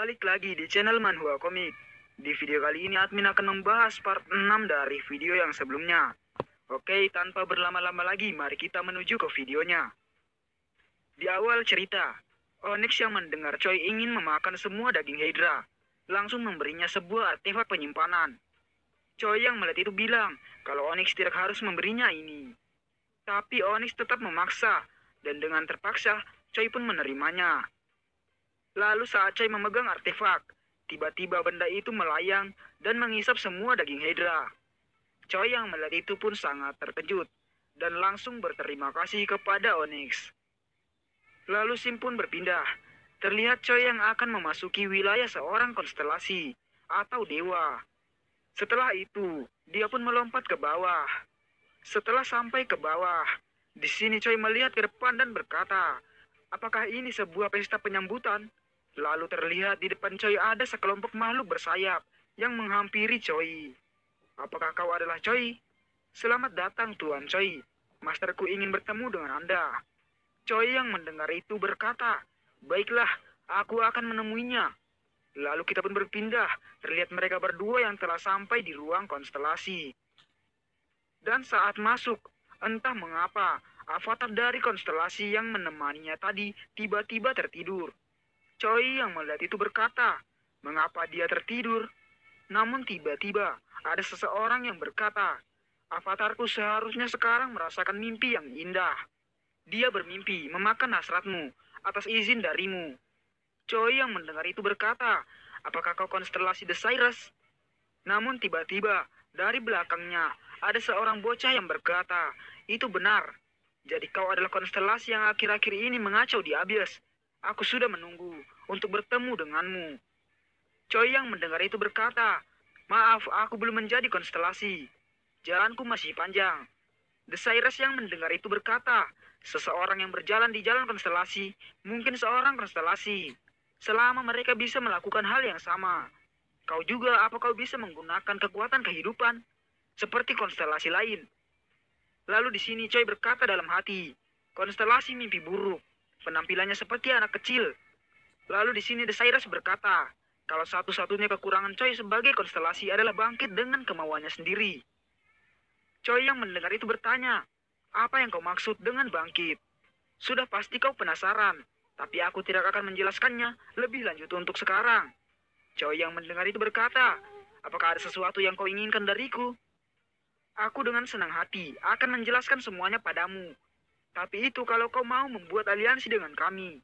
Balik lagi di channel Manhwa Komik. Di video kali ini admin akan membahas part 6 dari video yang sebelumnya. Oke, tanpa berlama-lama lagi, mari kita menuju ke videonya. Di awal cerita, Onyx yang mendengar Choi ingin memakan semua daging Hydra, langsung memberinya sebuah artefak penyimpanan. Choi yang melihat itu bilang kalau Onyx tidak harus memberinya ini. Tapi Onyx tetap memaksa, dan dengan terpaksa, Choi pun menerimanya. Lalu saat Choi memegang artefak, tiba-tiba benda itu melayang dan menghisap semua daging Hydra. Choi yang melihat itu pun sangat terkejut dan langsung berterima kasih kepada Onyx. Lalu Sim pun berpindah. Terlihat Choi yang akan memasuki wilayah seorang konstelasi atau dewa. Setelah itu, dia pun melompat ke bawah. Setelah sampai ke bawah, di sini Choi melihat ke depan dan berkata, "Apakah ini sebuah pesta penyambutan?" Lalu terlihat di depan Choi ada sekelompok makhluk bersayap yang menghampiri Choi. "Apakah kau adalah Choi?" "Selamat datang Tuan Choi. Masterku ingin bertemu dengan Anda." Choi yang mendengar itu berkata, "Baiklah, aku akan menemuinya." Lalu kita pun berpindah, terlihat mereka berdua yang telah sampai di ruang konstelasi. Dan saat masuk, entah mengapa, avatar dari konstelasi yang menemaninya tadi tiba-tiba tertidur. Choi yang melihat itu berkata, "Mengapa dia tertidur?" Namun tiba-tiba ada seseorang yang berkata, "Avatarku seharusnya sekarang merasakan mimpi yang indah. Dia bermimpi memakan hasratmu atas izin darimu." Choi yang mendengar itu berkata, "Apakah kau konstelasi The Cyrus?" Namun tiba-tiba dari belakangnya ada seorang bocah yang berkata, "Itu benar. Jadi kau adalah konstelasi yang akhir-akhir ini mengacau di Abyss. Aku sudah menunggu untuk bertemu denganmu." Choi yang mendengar itu berkata, "Maaf, aku belum menjadi konstelasi. Jalanku masih panjang." The Cyrus yang mendengar itu berkata, "Seseorang yang berjalan di jalan konstelasi, mungkin seorang konstelasi. Selama mereka bisa melakukan hal yang sama. Kau juga, apa kau bisa menggunakan kekuatan kehidupan seperti konstelasi lain?" Lalu di sini Choi berkata dalam hati, "Konstelasi mimpi buruk. Penampilannya seperti anak kecil." Lalu di sini The Cyrus berkata, kalau satu-satunya kekurangan Choi sebagai konstelasi adalah bangkit dengan kemauannya sendiri. Choi yang mendengar itu bertanya, "Apa yang kau maksud dengan bangkit?" "Sudah pasti kau penasaran, tapi aku tidak akan menjelaskannya lebih lanjut untuk sekarang." Choi yang mendengar itu berkata, "Apakah ada sesuatu yang kau inginkan dariku?" "Aku dengan senang hati akan menjelaskan semuanya padamu. Tapi itu kalau kau mau membuat aliansi dengan kami."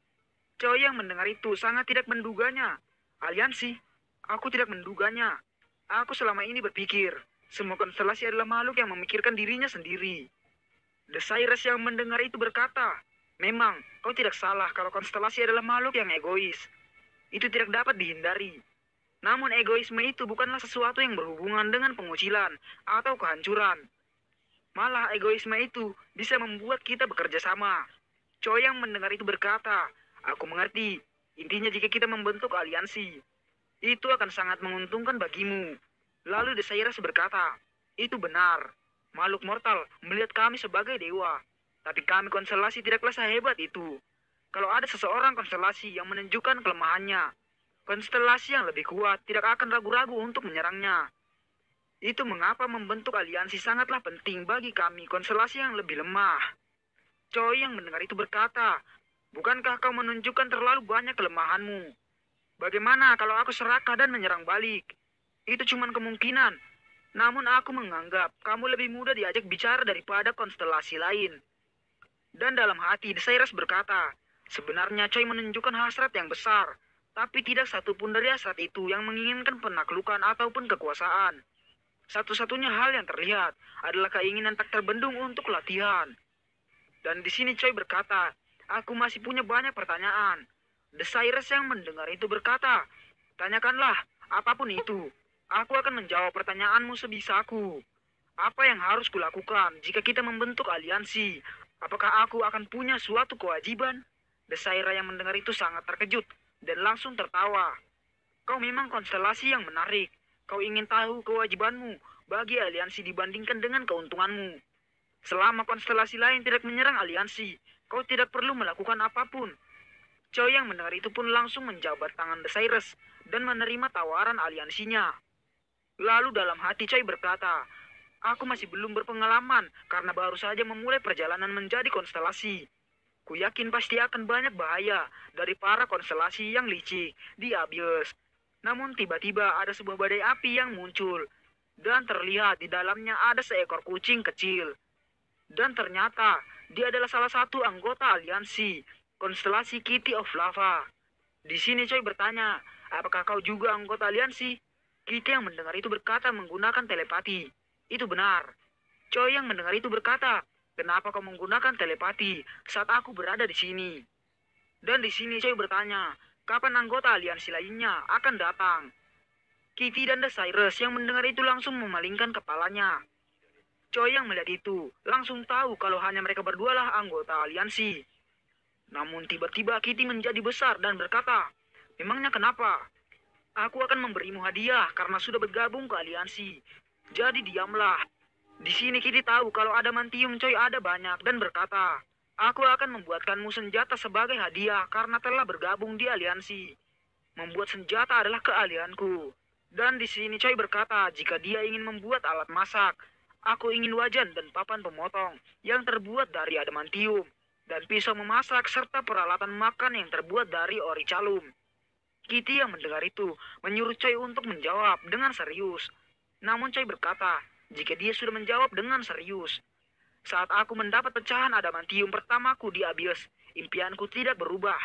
Choi yang mendengar itu sangat tidak menduganya. "Aliansi? Aku tidak menduganya. Aku selama ini berpikir, semua konstelasi adalah makhluk yang memikirkan dirinya sendiri." The Cyrus yang mendengar itu berkata, "Memang, kau tidak salah kalau konstelasi adalah makhluk yang egois. Itu tidak dapat dihindari. Namun egoisme itu bukanlah sesuatu yang berhubungan dengan pengucilan atau kehancuran. Malah egoisme itu bisa membuat kita bekerja sama." Choi yang mendengar itu berkata, "Aku mengerti. Intinya jika kita membentuk aliansi, itu akan sangat menguntungkan bagimu." Lalu The Cyrus berkata, "Itu benar. Makhluk mortal melihat kami sebagai dewa. Tapi kami konstelasi tidaklah sehebat itu. Kalau ada seseorang konstelasi yang menunjukkan kelemahannya, konstelasi yang lebih kuat tidak akan ragu-ragu untuk menyerangnya. Itu mengapa membentuk aliansi sangatlah penting bagi kami konstelasi yang lebih lemah." Choi yang mendengar itu berkata, "Bukankah kau menunjukkan terlalu banyak kelemahanmu? Bagaimana kalau aku serakah dan menyerang balik? Itu cuma kemungkinan. Namun aku menganggap kamu lebih mudah diajak bicara daripada konstelasi lain." Dan dalam hati The Cyrus berkata, "Sebenarnya Choi menunjukkan hasrat yang besar, tapi tidak satupun dari hasrat itu yang menginginkan penaklukan ataupun kekuasaan. Satu-satunya hal yang terlihat adalah keinginan tak terbendung untuk latihan." Dan di sini Choi berkata, "Aku masih punya banyak pertanyaan." The Cyrus yang mendengar itu berkata, "Tanyakanlah, apapun itu. Aku akan menjawab pertanyaanmu sebisaku. Apa yang harus kulakukan jika kita membentuk aliansi? Apakah aku akan punya suatu kewajiban?" The Cyrus yang mendengar itu sangat terkejut dan langsung tertawa. "Kau memang konstelasi yang menarik. Kau ingin tahu kewajibanmu bagi aliansi dibandingkan dengan keuntunganmu. Selama konstelasi lain tidak menyerang aliansi, kau tidak perlu melakukan apapun." Choi yang mendengar itu pun langsung menjabat tangan The Cyrus dan menerima tawaran aliansinya. Lalu dalam hati Choi berkata, aku masih belum berpengalaman karena baru saja memulai perjalanan menjadi konstelasi. Ku yakin pasti akan banyak bahaya dari para konstelasi yang licik di Abyss. Namun tiba-tiba ada sebuah badai api yang muncul dan terlihat di dalamnya ada seekor kucing kecil. Dan ternyata dia adalah salah satu anggota aliansi konstelasi City of Lava. Di sini Choi bertanya, apakah kau juga anggota aliansi? Kitty yang mendengar itu berkata menggunakan telepati. Itu benar. Choi yang mendengar itu berkata, kenapa kau menggunakan telepati saat aku berada di sini? Dan di sini Choi bertanya, kapan anggota aliansi lainnya akan datang? Kitty dan The Cyrus yang mendengar itu langsung memalingkan kepalanya. Choi yang melihat itu langsung tahu kalau hanya mereka berdua lah anggota aliansi. Namun tiba-tiba Kitty menjadi besar dan berkata, memangnya kenapa? Aku akan memberimu hadiah karena sudah bergabung ke aliansi. Jadi diamlah. Di sini Kitty tahu kalau adamantium Choi ada banyak dan berkata, aku akan membuatkanmu senjata sebagai hadiah karena telah bergabung di aliansi. Membuat senjata adalah keahlianku. Dan di sini Choi berkata, jika dia ingin membuat alat masak, aku ingin wajan dan papan pemotong yang terbuat dari adamantium dan pisau memasak serta peralatan makan yang terbuat dari orichalcum. Kitty yang mendengar itu menyuruh Choi untuk menjawab dengan serius. Namun Choi berkata, jika dia sudah menjawab dengan serius, saat aku mendapat pecahan adamantium pertamaku di Abyss, impianku tidak berubah.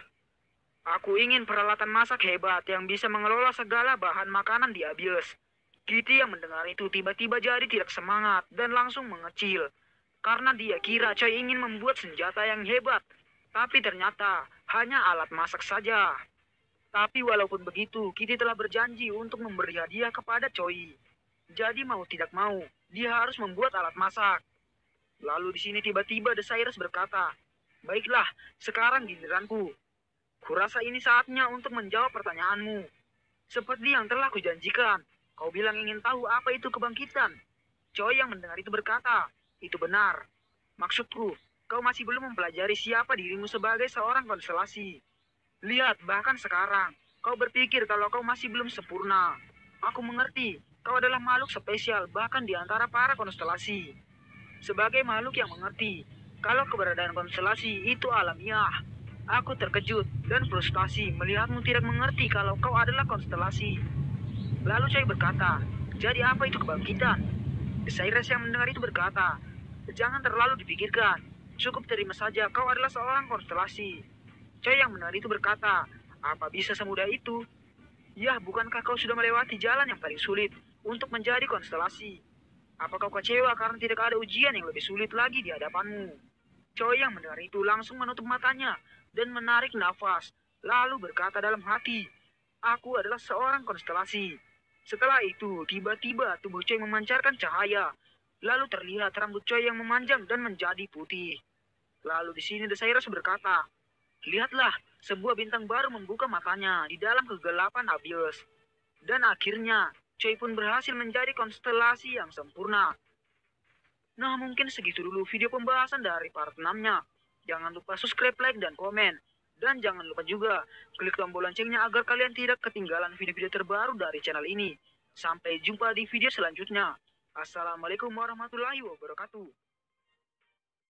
Aku ingin peralatan masak hebat yang bisa mengelola segala bahan makanan di Abyss. Kitty yang mendengar itu tiba-tiba jadi tidak semangat dan langsung mengecil. Karena dia kira Choi ingin membuat senjata yang hebat. Tapi ternyata hanya alat masak saja. Tapi walaupun begitu, Kitty telah berjanji untuk memberi hadiah kepada Choi. Jadi mau tidak mau, dia harus membuat alat masak. Lalu di sini tiba-tiba The Cyrus berkata, baiklah, sekarang giliranku. Kurasa ini saatnya untuk menjawab pertanyaanmu. Seperti yang telah kujanjikan, kau bilang ingin tahu apa itu kebangkitan. Choi yang mendengar itu berkata, itu benar. Maksudku, kau masih belum mempelajari siapa dirimu sebagai seorang konstelasi. Lihat, bahkan sekarang, kau berpikir kalau kau masih belum sempurna. Aku mengerti, kau adalah makhluk spesial bahkan di antara para konstelasi. Sebagai makhluk yang mengerti, kalau keberadaan konstelasi itu alamiah. Aku terkejut dan frustasi melihatmu tidak mengerti kalau kau adalah konstelasi. Lalu Choi berkata, jadi apa itu kebangkitan? Cyrus yang mendengar itu berkata, jangan terlalu dipikirkan, cukup terima saja kau adalah seorang konstelasi. Choi yang mendengar itu berkata, apa bisa semudah itu? Ya, bukankah kau sudah melewati jalan yang paling sulit untuk menjadi konstelasi? Apa kau kecewa karena tidak ada ujian yang lebih sulit lagi di hadapanmu? Choi yang mendengar itu langsung menutup matanya dan menarik nafas, lalu berkata dalam hati, aku adalah seorang konstelasi. Setelah itu, tiba-tiba tubuh Choi memancarkan cahaya. Lalu terlihat rambut Choi yang memanjang dan menjadi putih. Lalu di sini The Cyrus berkata, lihatlah, sebuah bintang baru membuka matanya di dalam kegelapan Abyss. Dan akhirnya, Choi pun berhasil menjadi konstelasi yang sempurna. Nah, mungkin segitu dulu video pembahasan dari part 6-nya. Jangan lupa subscribe, like, dan komen. Dan jangan lupa juga klik tombol loncengnya agar kalian tidak ketinggalan video-video terbaru dari channel ini. Sampai jumpa di video selanjutnya. Assalamualaikum warahmatullahi wabarakatuh.